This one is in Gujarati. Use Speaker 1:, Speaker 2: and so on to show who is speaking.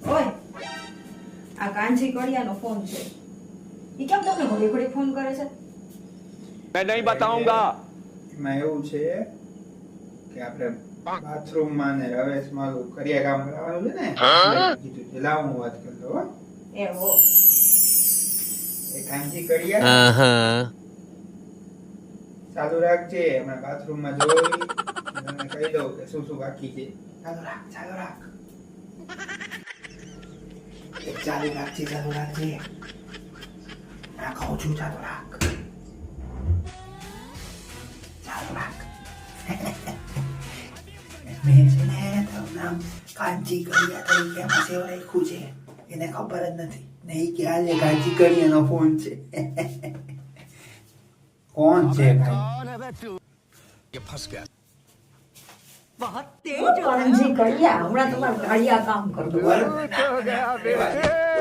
Speaker 1: ઓય આ કાંજી કડિયાનો ફોન છે ઈ કેમ તમને ઘડી ઘડી ફોન કરે છે
Speaker 2: मैं नहीं बताऊंगा
Speaker 3: એમાં એવું છે કે આપણે બાથરૂમમાં ને રવેશમાં કરિયા કામ કરાવવાનું છે ને એટલે કીધું છે લાવ હું વાત કરતો હો
Speaker 1: એ હો
Speaker 3: એ કાંજી કરિયા ચાલુ રાખજે હમણાં બાથરૂમમાં જોઈ અને કહી દઉં કે શું શું બાકી છે ચાલુ રાખ ચાલુ રાખજે આ કહું છું ચાલુ રાખ મેં છે ને તારું નામ કાંચી કડિયા તરીકે એમાં સેવ રાખ્યું છે એને ખબર જ નથી નહીં કે આજે કાંચી કડિયાનો ફોન છે કોણ છે
Speaker 1: કાંજી કડિયા હમણાં તમારું કાળિયા કામ કરતું
Speaker 3: ભાઈ